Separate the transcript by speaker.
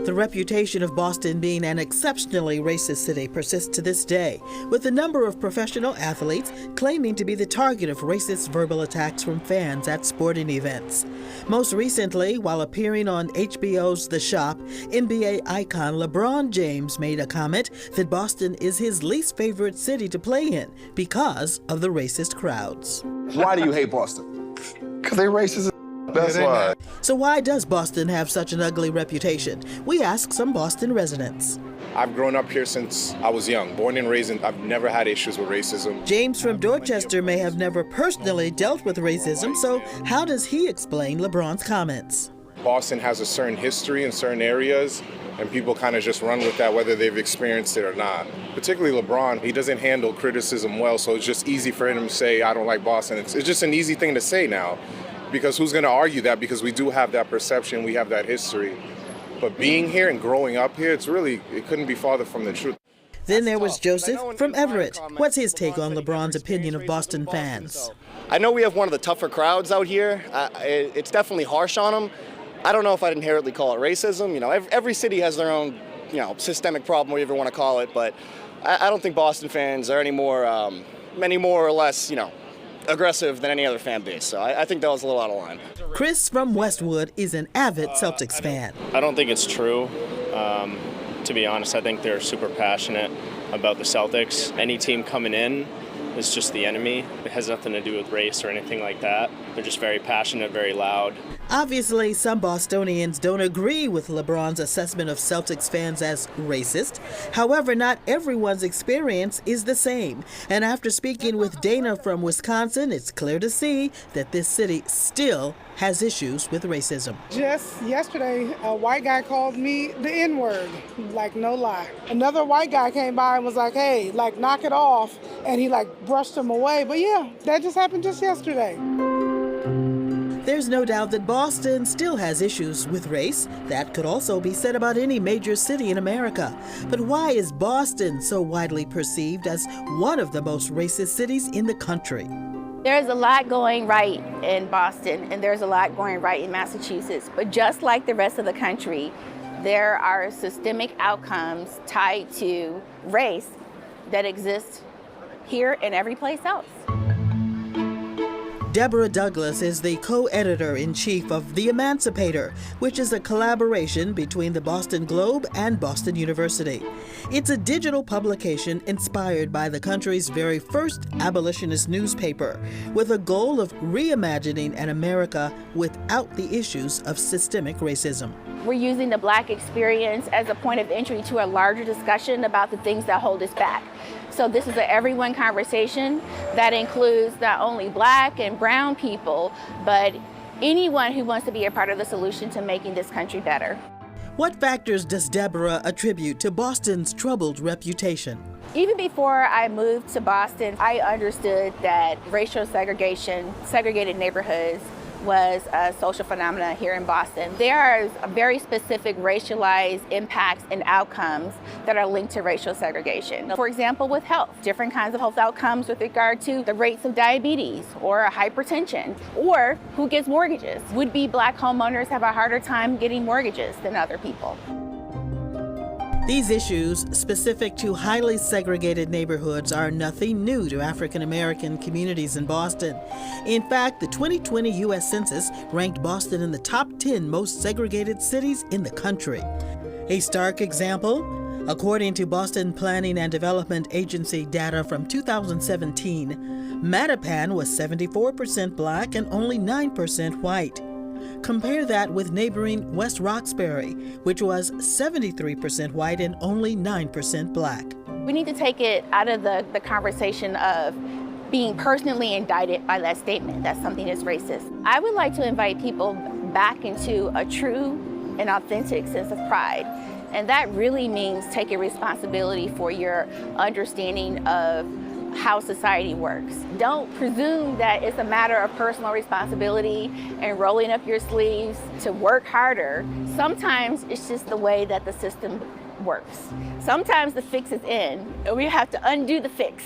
Speaker 1: The reputation of Boston being an exceptionally racist city persists to this day, with a number of professional athletes claiming to be the target of racist verbal attacks from fans at sporting events. Most recently, while appearing on HBO's The Shop, NBA icon LeBron James made a comment that Boston is his least favorite city to play in because of the racist crowds.
Speaker 2: Why do you hate Boston?
Speaker 3: Because they're racist. That's why.
Speaker 1: So why does Boston have such an ugly reputation? We asked some Boston residents.
Speaker 4: I've grown up here since I was young, born and raised, and I've never had issues with racism.
Speaker 1: James from Dorchester may have never personally dealt with racism, so how does he explain LeBron's comments?
Speaker 4: Boston has a certain history in certain areas, and people kind of just run with that whether they've experienced it or not. Particularly LeBron, he doesn't handle criticism well, so it's just easy for him to say, I don't like Boston. It's just an easy thing to say now, because who's going to argue that? Because we do have that perception, we have that history. But being here and growing up here, it couldn't be farther from the truth.
Speaker 1: Then there was Joseph from Everett. What's his take on LeBron's opinion of Boston fans?
Speaker 5: I know we have one of the tougher crowds out here. It's definitely harsh on them. I don't know if I'd inherently call it racism. You know, every city has their own, systemic problem, whatever you want to call it. But I don't think Boston fans are any more or less, aggressive than any other fan base. So I think that was a little out of line.
Speaker 1: Chris from Westwood is an avid Celtics fan.
Speaker 6: I don't think it's true. To be honest, I think they're super passionate about the Celtics. Any team coming in is just the enemy. It has nothing to do with race or anything like that. They're just very passionate, very loud.
Speaker 1: Obviously, some Bostonians don't agree with LeBron's assessment of Celtics fans as racist. However, not everyone's experience is the same. And after speaking with Dana from Wisconsin, it's clear to see that this city still has issues with racism.
Speaker 7: Just yesterday, a white guy called me the N-word, like no lie. Another white guy came by and was like, hey, knock it off. And he brushed him away. But yeah, that just happened just yesterday.
Speaker 1: There's no doubt that Boston still has issues with race. That could also be said about any major city in America. But why is Boston so widely perceived as one of the most racist cities in the country?
Speaker 8: There's a lot going right in Boston, and there's a lot going right in Massachusetts. But just like the rest of the country, there are systemic outcomes tied to race that exist here and every place else.
Speaker 1: Deborah Douglas is the co-editor-in-chief of The Emancipator, which is a collaboration between the Boston Globe and Boston University. It's a digital publication inspired by the country's very first abolitionist newspaper, with a goal of reimagining an America without the issues of systemic racism.
Speaker 8: We're using the Black experience as a point of entry to a larger discussion about the things that hold us back. So this is an everyone conversation that includes not only Black and brown people, but anyone who wants to be a part of the solution to making this country better.
Speaker 1: What factors does Deborah attribute to Boston's troubled reputation?
Speaker 8: Even before I moved to Boston, I understood that racial segregation, segregated neighborhoods, was a social phenomenon here in Boston. There are very specific racialized impacts and outcomes that are linked to racial segregation. For example, with health, different kinds of health outcomes with regard to the rates of diabetes or hypertension, or who gets mortgages. Would-be Black homeowners have a harder time getting mortgages than other people.
Speaker 1: These issues, specific to highly segregated neighborhoods, are nothing new to African American communities in Boston. In fact, the 2020 U.S. Census ranked Boston in the top 10 most segregated cities in the country. A stark example? According to Boston Planning and Development Agency data from 2017, Mattapan was 74% Black and only 9% white. Compare that with neighboring West Roxbury, which was 73% white and only 9% Black.
Speaker 8: We need to take it out of the conversation of being personally indicted by that statement that something is racist. I would like to invite people back into a true and authentic sense of pride. And that really means taking responsibility for your understanding of how society works. Don't presume that it's a matter of personal responsibility and rolling up your sleeves to work harder. Sometimes it's just the way that the system works. Sometimes the fix is in, and we have to undo the fix.